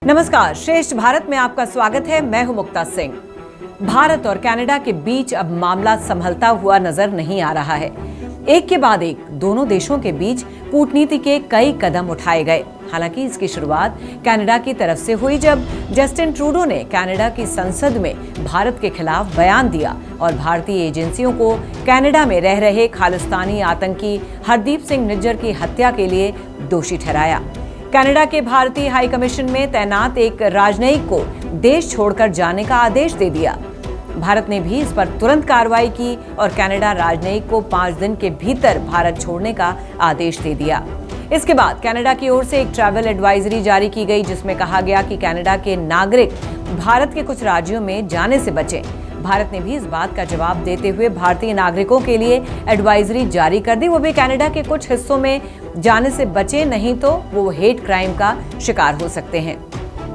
नमस्कार, श्रेष्ठ भारत में आपका स्वागत है। मैं हूं मुक्ता सिंह। भारत और कनाडा के बीच अब मामला संभलता हुआ नजर नहीं आ रहा है। एक के बाद एक दोनों देशों के बीच कूटनीति के कई कदम उठाए गए। हालांकि इसकी शुरुआत कनाडा की तरफ से हुई, जब जस्टिन ट्रूडो ने कनाडा की संसद में भारत के खिलाफ बयान दिया और भारतीय एजेंसियों को कनाडा में रह रहे खालिस्तानी आतंकी हरदीप सिंह निज्जर की हत्या के लिए दोषी ठहराया। कनाडा के भारतीय हाई कमीशन में तैनात एक राजनयिक को देश छोड़कर जाने का आदेश दे दिया। भारत ने भी इस पर तुरंत कार्रवाई की और कनाडा राजनयिक को 5 दिन के भीतर भारत छोड़ने का आदेश दे दिया। इसके बाद कनाडा की ओर से एक ट्रैवल एडवाइजरी जारी की गई, जिसमें कहा गया कि कनाडा के नागरिक भारत के कुछ राज्यों में जाने से बचें। भारत ने भी इस बात का जवाब देते हुए भारतीय नागरिकों के लिए एडवाइजरी जारी कर दी, वो भी कनाडा के कुछ हिस्सों में जाने से बचे, नहीं तो वो हेट क्राइम का शिकार हो सकते हैं।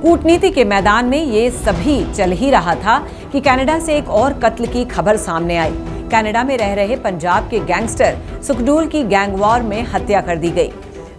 कूटनीति के मैदान में ये सभी चल ही रहा था कि कनाडा से एक और कत्ल की खबर सामने आई। कनाडा में रह रहे पंजाब के गैंगस्टर सुखडूल की गैंग वॉर में हत्या कर दी गई।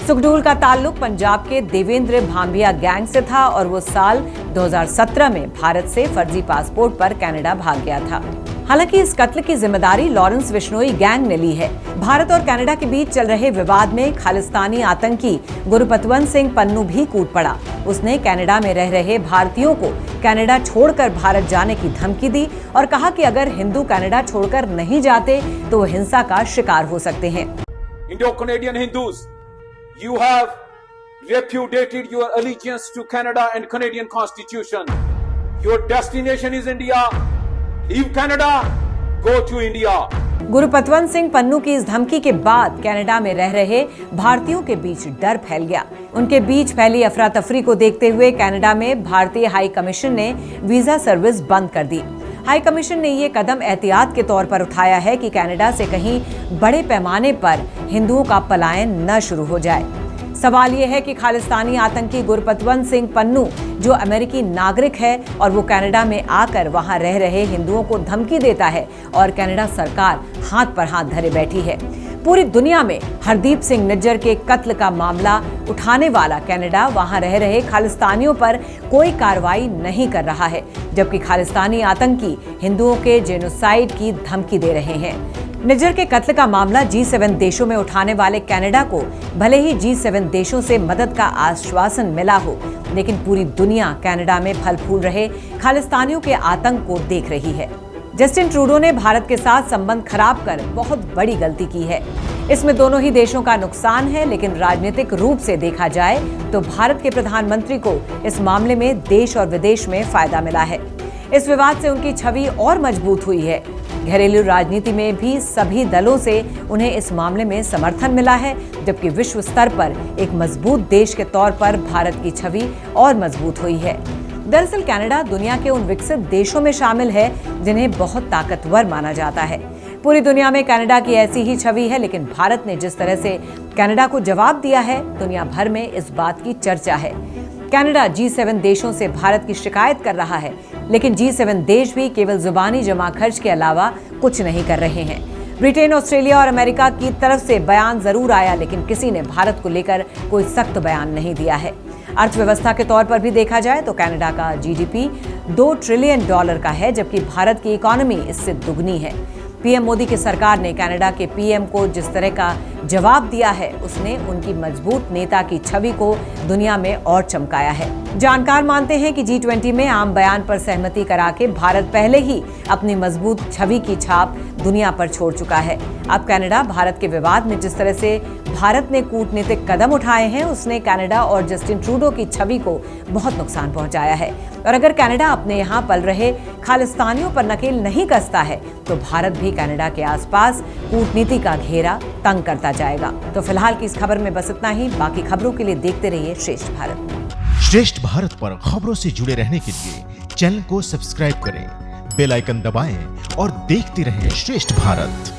सुखडूल का ताल्लुक पंजाब के देवेंद्र भांबिया गैंग से था और वो साल 2017 में भारत से फर्जी पासपोर्ट पर कनाडा भाग गया था। हालांकि इस कत्ल की जिम्मेदारी लॉरेंस बिश्नोई गैंग ने ली है। भारत और कनाडा के बीच चल रहे विवाद में खालिस्तानी आतंकी गुरपतवंत सिंह पन्नू भी कूद पड़ा। उसने कनाडा में रह रहे भारतीयों को कनाडा छोड़कर भारत जाने की धमकी दी और कहा कि अगर हिंदू कनाडा छोड़कर नहीं जाते तो वो हिंसा का शिकार हो सकते हैं। Indo-Canadian Hindus, you have repudiated your allegiance to Canada and Canadian Constitution. Your destination is India. Leave Canada, go to India. Gurpatwant Singh Pannu की इस धमकी के बाद कनाडा में रह रहे भारतीयों के बीच डर फैल गया। उनके बीच फैली अफरा तफरी को देखते हुए कनाडा में भारतीय हाई कमीशन ने वीजा सर्विस बंद कर दी। हाई कमीशन ने ये कदम एहतियात के तौर पर उठाया है कि कनाडा से कहीं बड़े पैमाने पर हिंदुओं का पलायन न शुरू हो जाए। सवाल ये है कि खालिस्तानी आतंकी गुरपतवंत सिंह पन्नू, जो अमेरिकी नागरिक है और वो कनाडा में आकर वहां रह रहे हिंदुओं को धमकी देता है और कनाडा सरकार हाथ पर हाथ धरे बैठी है। पूरी दुनिया में हरदीप सिंह निज्जर के कत्ल का मामला उठाने वाला कनाडा वहां रह रहे खालिस्तानियों पर कोई कार्रवाई नहीं कर रहा है, जबकि खालिस्तानी आतंकी हिंदुओं के जेनोसाइड की धमकी दे रहे हैं। निज्जर के कत्ल का मामला G7 देशों में उठाने वाले कनाडा को भले ही G7 देशों से मदद का आश्वासन मिला हो, लेकिन पूरी दुनिया कनाडा में फल फूल रहे खालिस्तानियों के आतंक को देख रही है। जस्टिन ट्रूडो ने भारत के साथ संबंध खराब कर बहुत बड़ी गलती की है। इसमें दोनों ही देशों का नुकसान है, लेकिन राजनीतिक रूप से देखा जाए तो भारत के प्रधानमंत्री को इस मामले में देश और विदेश में फायदा मिला है। इस विवाद से उनकी छवि और मजबूत हुई है। घरेलू राजनीति में भी सभी दलों से उन्हें इस मामले में समर्थन मिला है, जबकि विश्व स्तर पर एक मजबूत देश के तौर पर भारत की छवि और मजबूत हुई है। दरअसल कनाडा दुनिया के उन विकसित देशों में शामिल है जिन्हें बहुत ताकतवर माना जाता है। पूरी दुनिया में कनाडा की ऐसी ही छवि है, लेकिन भारत ने जिस तरह से कनाडा को जवाब दिया है, दुनिया भर में इस बात की चर्चा है। कनाडा G7 देशों से भारत की शिकायत कर रहा है, लेकिन G7 देश भी केवल जुबानी जमा खर्च के अलावा कुछ नहीं कर रहे हैं। ब्रिटेन, ऑस्ट्रेलिया और अमेरिका की तरफ से बयान जरूर आया, लेकिन किसी ने भारत को लेकर कोई सख्त बयान नहीं दिया है। अर्थव्यवस्था के तौर पर भी देखा जाए तो कनाडा का GDP $2 ट्रिलियन का है, जबकि भारत की इकोनॉमी इससे दुगनी है। पीएम मोदी की सरकार ने कनाडा के पीएम को जिस तरह का जवाब दिया है, उसने उनकी मजबूत नेता की छवि को दुनिया में और चमकाया है। जानकार मानते हैं कि G20 में आम बयान पर सहमति करा के भारत पहले ही अपनी मजबूत छवि की छाप दुनिया पर छोड़ चुका है। अब कनाडा भारत के विवाद में जिस तरह से भारत ने कूटनीतिक कदम उठाए हैं, उसने कनाडा और जस्टिन ट्रूडो की छवि को बहुत नुकसान पहुंचाया है। और अगर कनाडा अपने यहाँ पल रहे खालिस्तानियों पर नकेल नहीं कसता है, तो भारत भी कनाडा के आसपास कूटनीति का घेरा तंग करता जाएगा। तो फिलहाल की इस खबर में बस इतना ही। बाकी खबरों के लिए देखते रहिए श्रेष्ठ भारत। श्रेष्ठ भारत पर खबरों से जुड़े रहने के लिए चैनल को सब्सक्राइब करें, बेल आइकन दबाएं और देखते रहें श्रेष्ठ भारत।